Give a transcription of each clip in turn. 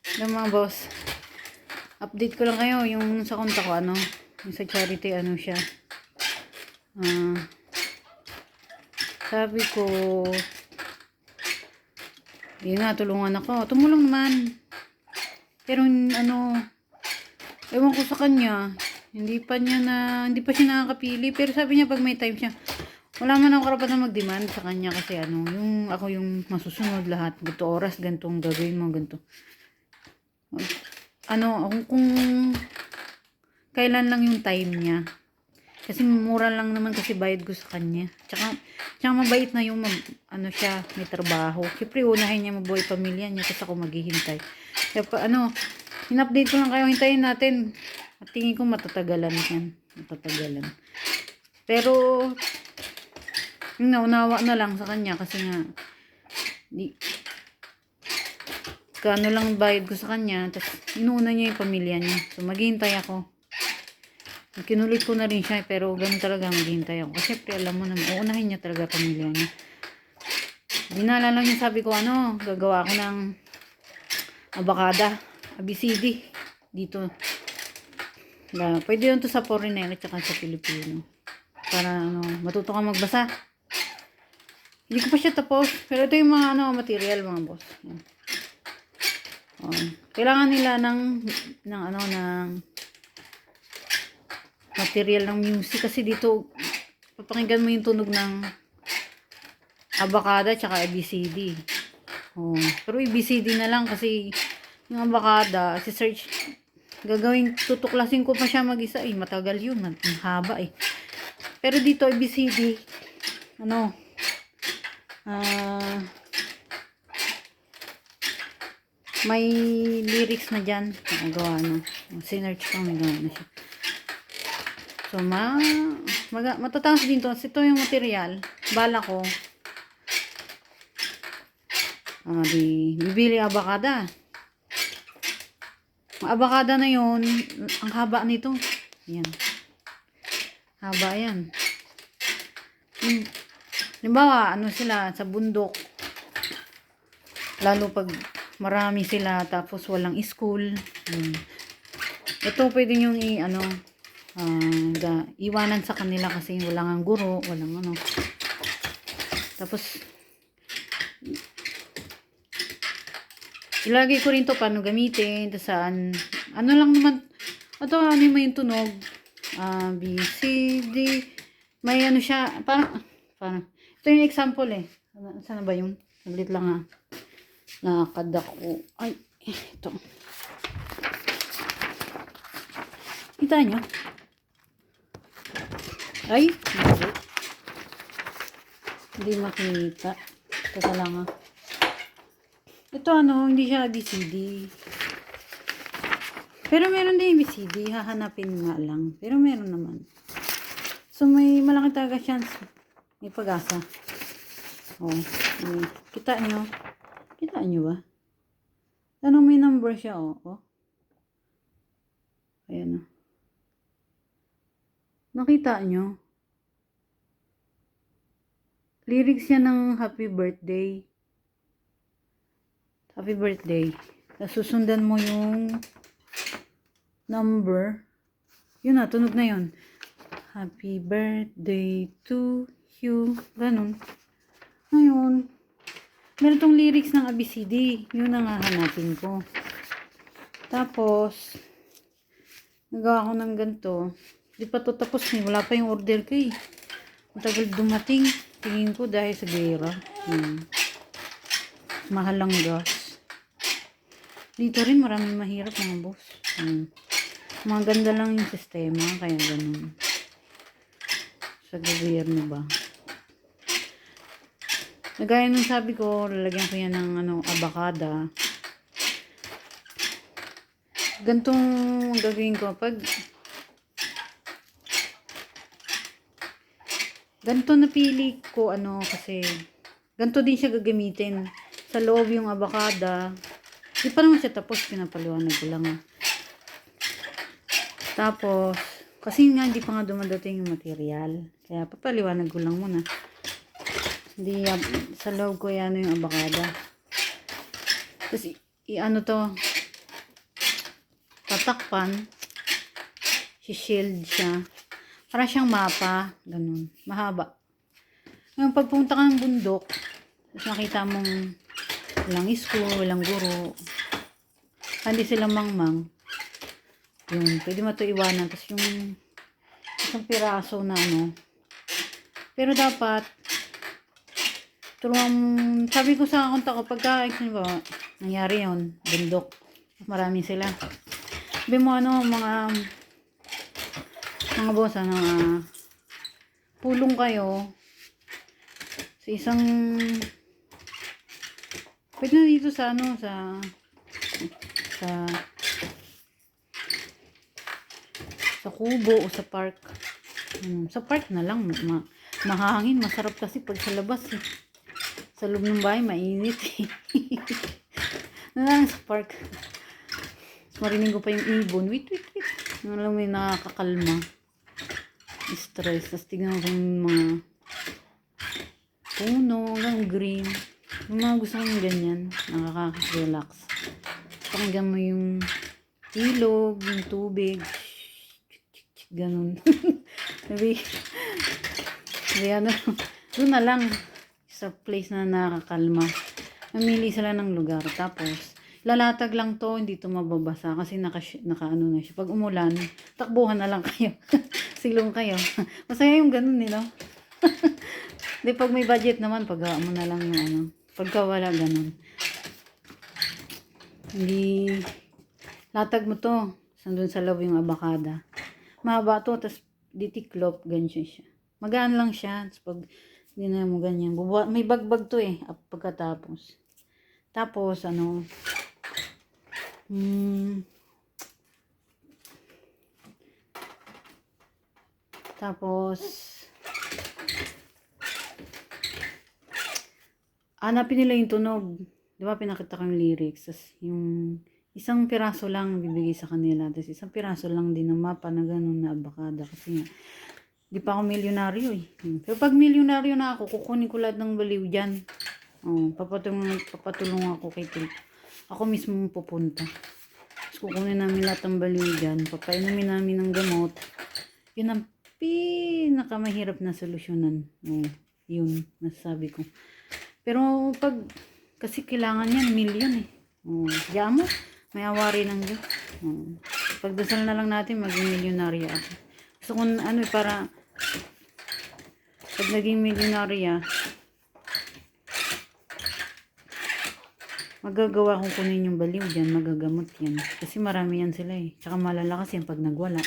Yung mga boss, update ko lang kayo yung sa konta ko, yung sa charity, siya. Ah, sabi ko, yun nga, tulungan ako. Tumulong naman. Pero, ewan ko sa kanya, hindi pa siya nakakapili. Pero sabi niya, pag may time siya, wala man ako karapatan mag-demand sa kanya kasi ako yung masusunod lahat. Ganito oras, ganitong gagawin mo, ganito. Kung kailan lang yung time niya. Kasi mura lang naman kasi bayad ko sa kanya. Tsaka mabait na yung siya, may trabaho. Siyempre, unahin niya mabuhay pamilya niya kasi ako maghihintay. Kaya in-update ko lang kayo, hintayin natin. At tingin ko matatagalan yan. Matatagalan. Pero, naunawa na lang sa kanya kasi nga, kano lang bayad ko sa kanya, tapos inuuna niya yung pamilya niya. So, maghihintay ako. Kinulit ko na rin siya, pero ganun talaga maghihintay ako. Kasi alam mo naman, uunahin niya talaga pamilya niya. Dinala lang niya, sabi ko, gagawa ako ng abakada, ABCD, dito. Pwede yun to sa foreigner at saka sa Pilipino. Para, matuto ka magbasa. Hindi ko pa siya tapos, pero ito yung mga, material, mga boss. Kailangan nila ng material ng music kasi dito papakinggan mo yung tunog ng abakada tsaka ABCD. Pero ABCD na lang kasi yung abakada, search tutuklasin ko pa siya mag-isa matagal yun, ang haba Pero dito ABCD may lyrics na dyan. Magawa sinearch ko, may gawa na siya. So, matatapos din to. Ito yung material. Bala ko. Bibili abakada. Ang abakada na yun, ang haba nito. Yan. Haba yan. Halimbawa, sila sa bundok. Lalo pag marami sila, tapos walang school. Ito pwede nyo iwanan sa kanila kasi walang ang guro, walang Tapos, ilagay ko rin to paano gamitin, saan, lang naman, ito yung tunog, A, B, C, D, may siya, parang, ito yung example saan ba yun? Saglit lang nakakad ako, ito. Kita nyo? Hindi makita. Teka lang Ito hindi siya ABCD. Pero meron din ABCD. Hahanapin nga lang. Pero meron naman. So may malaki talaga chance. May pag-asa. Kita nyo? Kita nyo ba? May number siya Ayan Nakita nyo? Lyrics yan ng happy birthday. Happy birthday. Susundan mo yung number. Yun tunog na yun. Happy birthday to you. Ganun. Ngayon, meron tong lyrics ng ABCD. Yun ang hahanapin ko. Tapos, nagawa ko ng ganito. Di pa to tapos wala pa yung order ko Matagal dumating. Tingin ko dahil sa gera. Mahal lang gas. Dito rin maraming mahirap mga boss. Mga ganda lang yung sistema. Kaya ganun. Sa gobyerno ba. Nagaya nung sabi ko, lalagyan ko yan ng abakada. Gantong gagawin ko. Pag ganito napili ko kasi ganito din siya gagamitin sa loob yung abakada. Di pa naman siya tapos, pinapaliwanag ko lang Tapos kasi nga hindi pa nga dumadating yung material, kaya papaliwanag ko lang muna. Hindi sa loob ko yan yung abakada. Tapos to tatakpan, si-shield siya. Para siyang mapa, ganun. Mahaba. Ngayon, pagpunta ka ng bundok, tapos nakita mong walang school, walang guro, hindi sila mangmang, yun, pwede mo ito iwanan. Tapos yung isang piraso na ano, pero dapat, sabi ko sa konta ko, pagka, ba, nangyari yun, bundok, marami sila. Sabi mo ano, mga boss, ano, pulong kayo, sa isang, pwede na dito sa ano, sa kubo o sa park. Sa park na lang, mahangin, masarap kasi pag sa labas eh. Sa loob ng bahay, mainit eh. Na lang sa park. Marinig ko pa yung ibon. Wait. Alam mo yung nakakakalma. Stress. Tapos tignan ko yung mga puno, hanggang green. Yung mga gusto kong ganyan, nakaka-relax. Pakinggan mo yung ilog, yung tubig. Ganun. Sabi ano, doon na lang sa place na nakakalma. Mamili sila ng lugar. Tapos, lalatag lang to, hindi to mababasa kasi naka ano na siya. Pag umulan, takbuhan na lang kayo. Silong kayo. Masaya yung ganun no? Di pag may budget naman, paggawa mo na lang yung ano. Pagka wala, ganun. Hindi, latag mo to. Sandun sa loob yung abakada. Mahaba to, tapos ditiklop, ganyan siya. Magaan lang siya. Tapos pag hindi na mo ganyan. May bagbag to eh, pagkatapos. Tapos, ano, tapos, hanapin nila yung tunog. Di ba, pinakita ko yung lyrics. Tapos, yung isang piraso lang bibigay sa kanila. Tapos, isang piraso lang din ng mapa na gano'n na abakada. Kasi nga, di pa ako milyonaryo eh. Pero pag milyonaryo na ako, kukunin ko lahat ng baliw dyan. Papatulong ako kay Tito. Ako mismo pupunta. Tapos kukunin namin lahat ng baliw dyan. Papainumin namin ng gamot. Yun ang pinakamahirap na solusyonan. Yun, nasasabi ko. Pero pag, kasi kailangan yan, milyon eh. Diyan mo, may awari ng Diyos. Pagdasal na lang natin, maging milyonarya ako. Gusto ko ano eh, para pag naging milyonarya, magagawa kong kunin yung baliw dyan, magagamot yan. Kasi marami yan sila eh. Tsaka malalakas yan pag nagwala.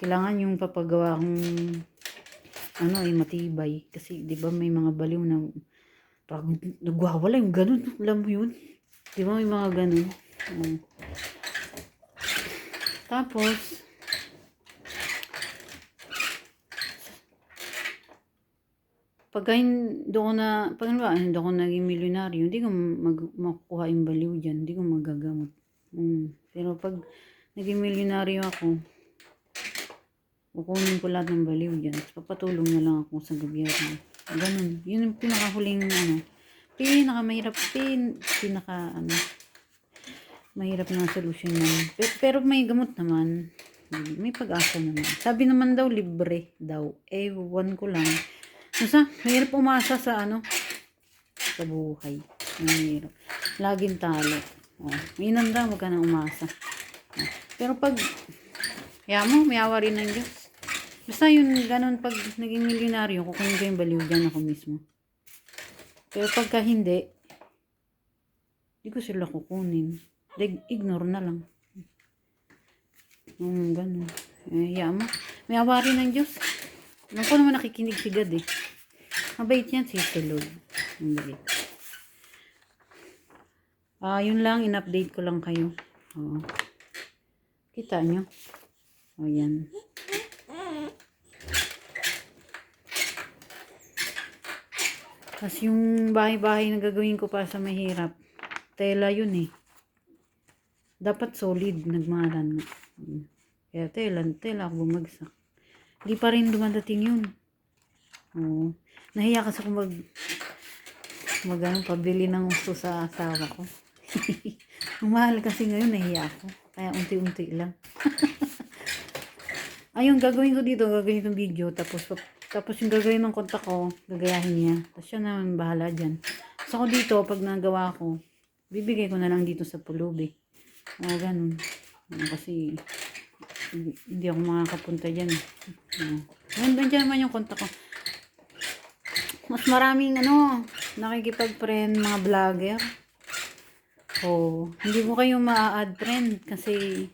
Kailangan yung papagawa kong ano eh, matibay. Kasi di ba may mga baliw na parang nagwawala yung ganun. Alam mo yun? Di ba may mga ganun? Tapos, pag hindi ako naging milyonaryo, hindi ko makukuha yung baliw dyan. Hindi ko magagamot. Pero pag naging milyonaryo ako, kukunin ko lahat ng baliw dyan. Papatulong na lang ako sa gobyerno. Ganun. Yun yung pinakahuling, pinakamahirap, mahirap na solusyon yan. Pero may gamot naman. May pag-asa naman. Sabi naman daw, libre daw. Ewan ko lang. Mahirap umasa sa sa buhay. Mahirap. Laging talo. Minanda, wag ka na umasa. Pero pag, may awa rin ng Diyos. Basta yun, ganun, pag naging milyonaryo, kukunin ko yung baliw dyan ako mismo. Pero pagka hindi ko sila kukunin. Ignore na lang. Ganun. May awa rin ng Diyos. Alam ko naman nakikinig si God eh. Mabait yan si Lord. Mabait. Yun lang, in-update ko lang kayo. Kita nyo? Yan. Tapos yung bahay-bahay na gagawin ko pa sa mahirap, tela yun eh. Dapat solid, nagmahalan. Kaya tela ako bumagsak. Hindi pa rin dumadating yun. Nahiya kasi ako pabili ng gusto sa asawa ko. Ang mahal kasi ngayon, nahiya ako. Kaya unti-unti lang. Ayun, gagawin ko dito, gagawin itong video. Tapos yung gagawin ng kontak ko, gagayahin niya. Tapos siya naman bahala dyan. So ako dito, pag nagawa ko, bibigay ko na lang dito sa pulubi. O, ganun. Kasi, hindi ako makakapunta dyan. Nandiyan naman yung kontak ko. Mas maraming nakikipag-friend, mga vlogger. Hindi ko kayo ma-add friend kasi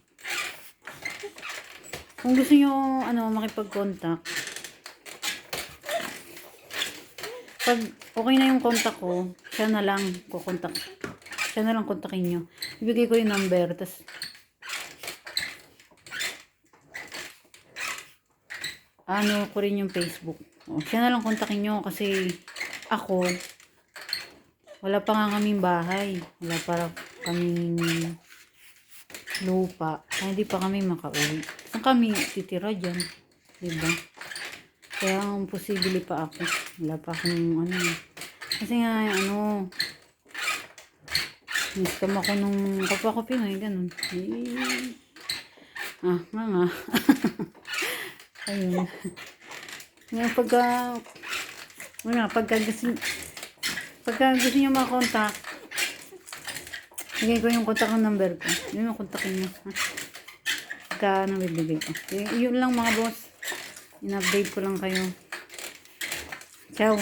kung gusto nyo makipag-contact, pag okay na yung contact ko, siya na lang kontakin nyo. Ibigay ko yung number, tas ko rin yung Facebook. Siya na lang kontakin nyo kasi ako, wala pa nga kaming bahay. Wala para kaming lupa. Kaya hindi pa kami makauwi. Saan kami titira dyan? Diba? Kaya ang posible pa ako. Wala pa akong Kasi nga, niscam ako nung kapwa ko Pinoy, ganun. Nga. Ayun. Ngayon pagka gusto nyo makakontak, bigay ko yung contact ng number ko. Yun yung kontakin nyo. Pagka bibigay ko. Yun lang mga boss. In-update ko lang kayo. Ciao.